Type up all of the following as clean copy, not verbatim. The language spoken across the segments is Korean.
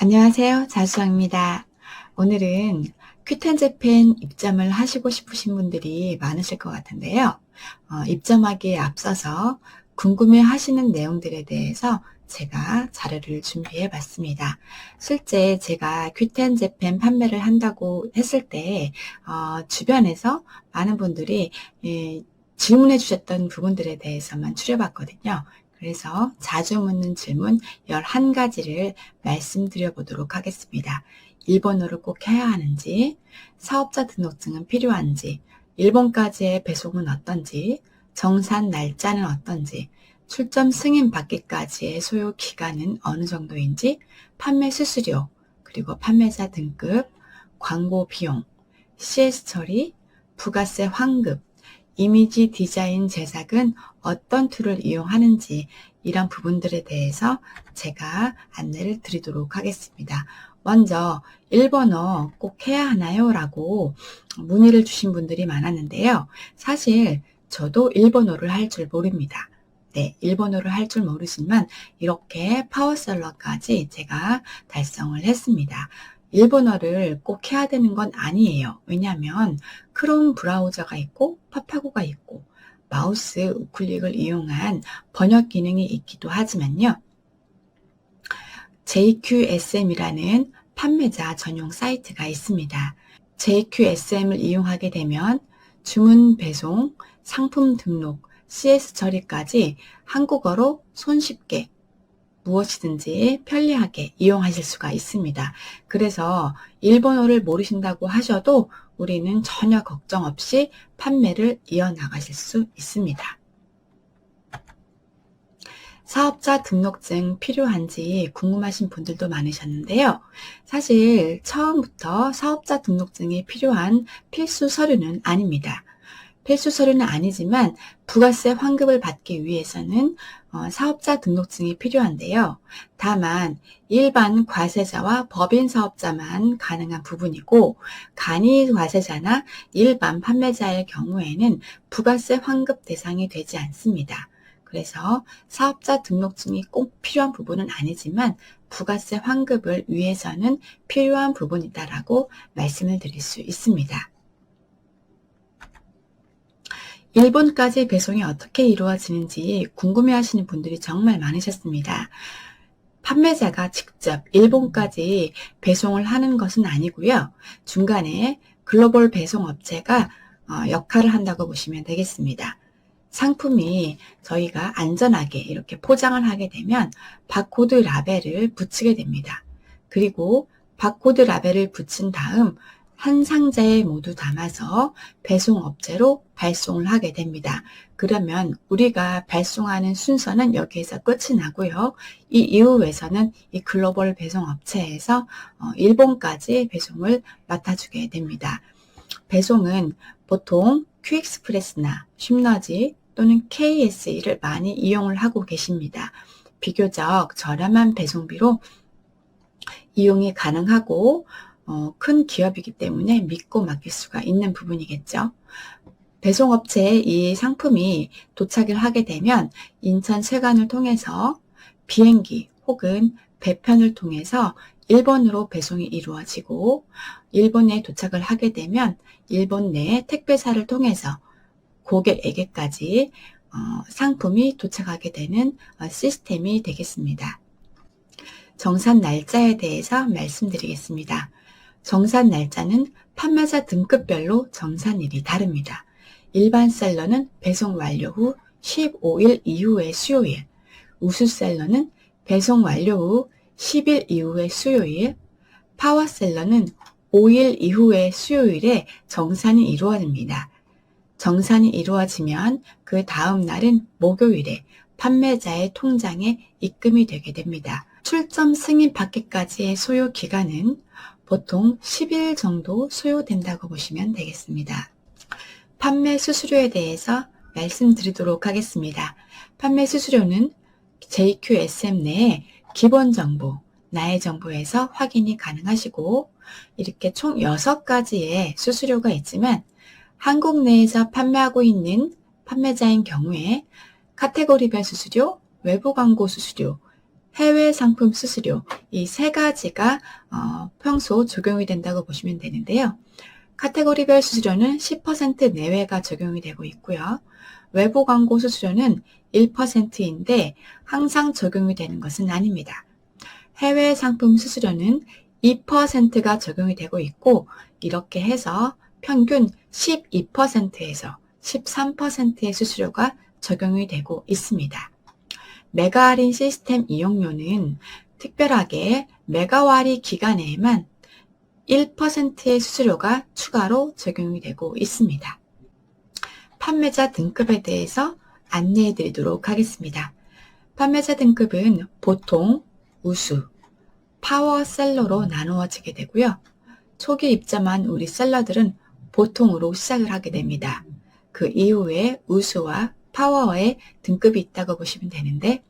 안녕하세요. 자수정입니다. 오늘은 큐텐제펜 입점을 하시고 싶으신 분들이 많으실 것 같은데요. 입점하기에 앞서서 궁금해 하시는 내용들에 대해서 제가 자료를 준비해 봤습니다. 실제 제가 큐텐제펜 판매를 한다고 했을 때 주변에서 많은 분들이 질문해 주셨던 부분들에 대해서만 추려봤거든요. 그래서 자주 묻는 질문 11가지를 말씀드려 보도록 하겠습니다. 일본어를 꼭 해야 하는지, 사업자 등록증은 필요한지, 일본까지의 배송은 어떤지, 정산 날짜는 어떤지, 출점 승인 받기까지의 소요 기간은 어느 정도인지, 판매 수수료, 그리고 판매자 등급, 광고 비용, CS 처리, 부가세 환급, 이미지 디자인 제작은 어떤 툴을 이용하는지 이런 부분들에 대해서 제가 안내를 드리도록 하겠습니다. 먼저 일본어 꼭 해야 하나요? 라고 문의를 주신 분들이 많았는데요. 사실 저도 일본어를 할 줄 모릅니다. 네, 일본어를 할 줄 모르지만 이렇게 파워셀러까지 제가 달성을 했습니다. 일본어를 꼭 해야 되는 건 아니에요. 왜냐하면 크롬 브라우저가 있고 파파고가 있고 마우스 우클릭을 이용한 번역 기능이 있기도 하지만요. JQSM이라는 판매자 전용 사이트가 있습니다. JQSM을 이용하게 되면 주문 배송, 상품 등록, CS 처리까지 한국어로 손쉽게 무엇이든지 편리하게 이용하실 수가 있습니다. 그래서 일본어를 모르신다고 하셔도 우리는 전혀 걱정 없이 판매를 이어나가실 수 있습니다. 사업자 등록증 필요한지 궁금하신 분들도 많으셨는데요. 사실 처음부터 사업자 등록증이 필요한 필수 서류는 아닙니다. 필수 서류는 아니지만 부가세 환급을 받기 위해서는 사업자 등록증이 필요한데요. 다만 일반 과세자와 법인 사업자만 가능한 부분이고 간이 과세자나 일반 판매자의 경우에는 부가세 환급 대상이 되지 않습니다. 그래서 사업자 등록증이 꼭 필요한 부분은 아니지만 부가세 환급을 위해서는 필요한 부분이다라고 말씀을 드릴 수 있습니다. 일본까지 배송이 어떻게 이루어지는지 궁금해하시는 분들이 정말 많으셨습니다. 판매자가 직접 일본까지 배송을 하는 것은 아니고요. 중간에 글로벌 배송 업체가 역할을 한다고 보시면 되겠습니다. 상품이 저희가 안전하게 이렇게 포장을 하게 되면 바코드 라벨을 붙이게 됩니다. 그리고 바코드 라벨을 붙인 다음 한 상자에 모두 담아서 배송업체로 발송을 하게 됩니다. 그러면 우리가 발송하는 순서는 여기에서 끝이 나고요. 이 이후에서는 이 글로벌 배송업체에서 일본까지 배송을 맡아주게 됩니다. 배송은 보통 퀵익스프레스나 쉽너지 또는 KSE를 많이 이용을 하고 계십니다. 비교적 저렴한 배송비로 이용이 가능하고 큰 기업이기 때문에 믿고 맡길 수가 있는 부분이겠죠. 배송업체에 이 상품이 도착을 하게 되면 인천 세관을 통해서 비행기 혹은 배편을 통해서 일본으로 배송이 이루어지고 일본에 도착을 하게 되면 일본 내 택배사를 통해서 고객에게까지 상품이 도착하게 되는 시스템이 되겠습니다. 정산 날짜에 대해서 말씀드리겠습니다. 정산 날짜는 판매자 등급별로 정산일이 다릅니다. 일반 셀러는 배송 완료 후 15일 이후의 수요일, 우수셀러는 배송 완료 후 10일 이후의 수요일, 파워셀러는 5일 이후의 수요일에 정산이 이루어집니다. 정산이 이루어지면 그 다음 날은 목요일에 판매자의 통장에 입금이 되게 됩니다. 출점 승인 받기까지의 소요 기간은 보통 10일 정도 소요된다고 보시면 되겠습니다. 판매 수수료에 대해서 말씀드리도록 하겠습니다. 판매 수수료는 JQSM 내에 기본 정보, 나의 정보에서 확인이 가능하시고 이렇게 총 6가지의 수수료가 있지만 한국 내에서 판매하고 있는 판매자인 경우에 카테고리별 수수료, 외부 광고 수수료, 해외 상품 수수료, 이 세 가지가 평소 적용이 된다고 보시면 되는데요. 카테고리별 수수료는 10% 내외가 적용이 되고 있고요. 외부 광고 수수료는 1%인데 항상 적용이 되는 것은 아닙니다. 해외 상품 수수료는 2%가 적용이 되고 있고, 이렇게 해서 평균 12%에서 13%의 수수료가 적용이 되고 있습니다. 메가 할인 시스템 이용료는 특별하게 메가 할인 기간에만 1%의 수수료가 추가로 적용이 되고 있습니다. 판매자 등급에 대해서 안내해 드리도록 하겠습니다. 판매자 등급은 보통, 우수, 파워셀러로 나누어지게 되고요. 초기 입점한 우리 셀러들은 보통으로 시작을 하게 됩니다. 그 이후에 우수와 파워의 등급이 있다고 보시면 되는데,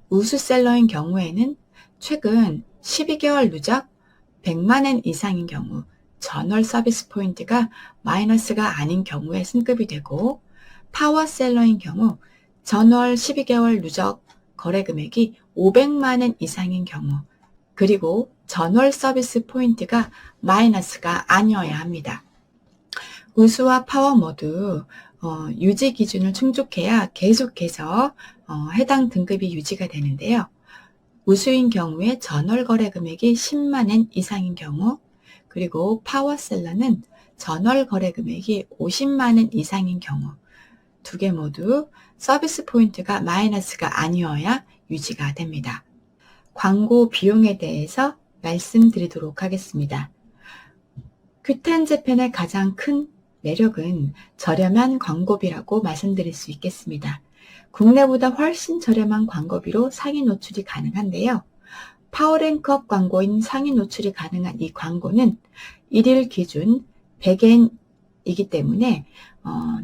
우수 셀러인 경우에는 최근 12개월 누적 100만엔 이상인 경우 전월 서비스 포인트가 마이너스가 아닌 경우에 승급이 되고, 파워셀러인 경우 전월 12개월 누적 거래 금액이 500만엔 이상인 경우, 그리고 전월 서비스 포인트가 마이너스가 아니어야 합니다. 우수와 파워 모두 유지 기준을 충족해야 계속해서 해당 등급이 유지가 되는데요. 우수인 경우에 전월 거래 금액이 10만엔 이상인 경우, 그리고 파워셀러는 전월 거래 금액이 50만엔 이상인 경우, 두 개 모두 서비스 포인트가 마이너스가 아니어야 유지가 됩니다. 광고 비용에 대해서 말씀드리도록 하겠습니다. 큐텐재팬의 가장 큰 매력은 저렴한 광고비라고 말씀드릴 수 있겠습니다. 국내보다 훨씬 저렴한 광고비로 상위 노출이 가능한데요. 파워랭크업 광고인 상위 노출이 가능한 이 광고는 1일 기준 100엔이기 때문에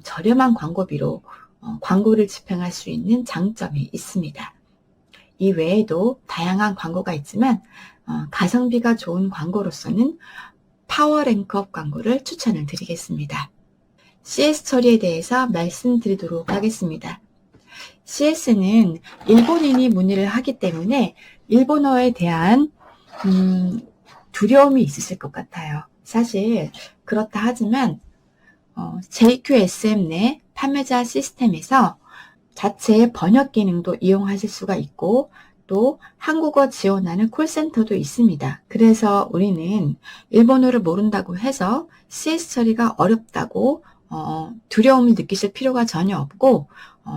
저렴한 광고비로 광고를 집행할 수 있는 장점이 있습니다. 이 외에도 다양한 광고가 있지만 가성비가 좋은 광고로서는 파워랭크업 광고를 추천을 드리겠습니다. CS 처리에 대해서 말씀드리도록 하겠습니다. CS는 일본인이 문의를 하기 때문에 일본어에 대한 두려움이 있으실 것 같아요. 사실 그렇다 하지만 JQSM 내 판매자 시스템에서 자체 번역 기능도 이용하실 수가 있고, 또 한국어 지원하는 콜센터도 있습니다. 그래서 우리는 일본어를 모른다고 해서 CS 처리가 어렵다고 두려움을 느끼실 필요가 전혀 없고,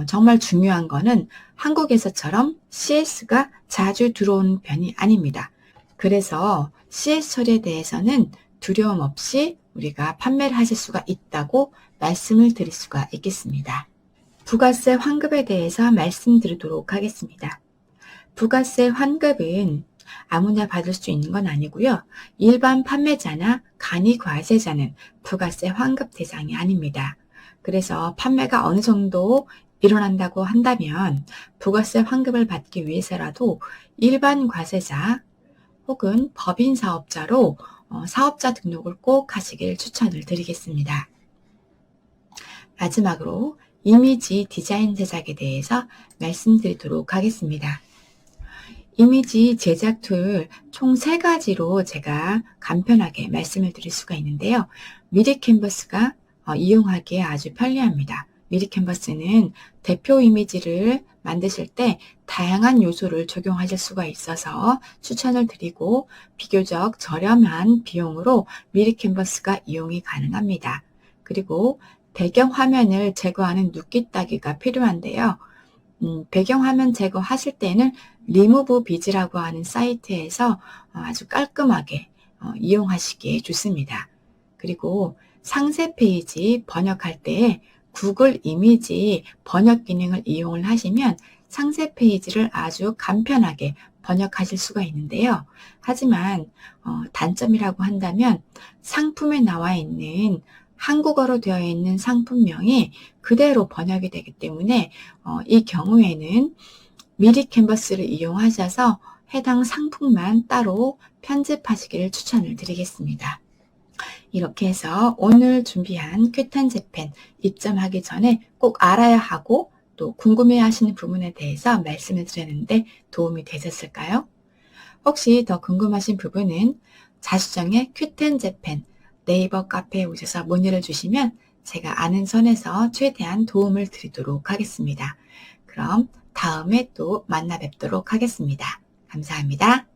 정말 중요한 거는 한국에서처럼 CS가 자주 들어오는 편이 아닙니다. 그래서 CS 처리에 대해서는 두려움 없이 우리가 판매를 하실 수가 있다고 말씀을 드릴 수가 있겠습니다. 부가세 환급에 대해서 말씀드리도록 하겠습니다. 부가세 환급은 아무나 받을 수 있는 건 아니고요. 일반 판매자나 간이 과세자는 부가세 환급 대상이 아닙니다. 그래서 판매가 어느 정도 일어난다고 한다면 부가세 환급을 받기 위해서라도 일반 과세자 혹은 법인 사업자로 사업자 등록을 꼭 하시길 추천을 드리겠습니다. 마지막으로 이미지 디자인 제작에 대해서 말씀드리도록 하겠습니다. 이미지 제작 툴 총 3가지로 제가 간편하게 말씀을 드릴 수가 있는데요. 미리 캔버스가 이용하기에 아주 편리합니다. 미리 캔버스는 대표 이미지를 만드실 때 다양한 요소를 적용하실 수가 있어서 추천을 드리고, 비교적 저렴한 비용으로 미리 캔버스가 이용이 가능합니다. 그리고 배경화면을 제거하는 눕기 따기가 필요한데요. 배경화면 제거하실 때는 리무브 비즈라고 하는 사이트에서 아주 깔끔하게 이용하시기에 좋습니다. 그리고 상세 페이지 번역할 때 구글 이미지 번역 기능을 이용을 하시면 상세 페이지를 아주 간편하게 번역하실 수가 있는데요. 하지만 단점이라고 한다면 상품에 나와 있는 한국어로 되어 있는 상품명이 그대로 번역이 되기 때문에 이 경우에는 미리 캔버스를 이용하셔서 해당 상품만 따로 편집하시기를 추천을 드리겠습니다. 이렇게 해서 오늘 준비한 큐텐재팬 입점하기 전에 꼭 알아야 하고 또 궁금해하시는 부분에 대해서 말씀을 드렸는데 도움이 되셨을까요? 혹시 더 궁금하신 부분은 자수정의 큐텐재팬 네이버 카페에 오셔서 문의를 주시면 제가 아는 선에서 최대한 도움을 드리도록 하겠습니다. 그럼 다음에 또 만나 뵙도록 하겠습니다. 감사합니다.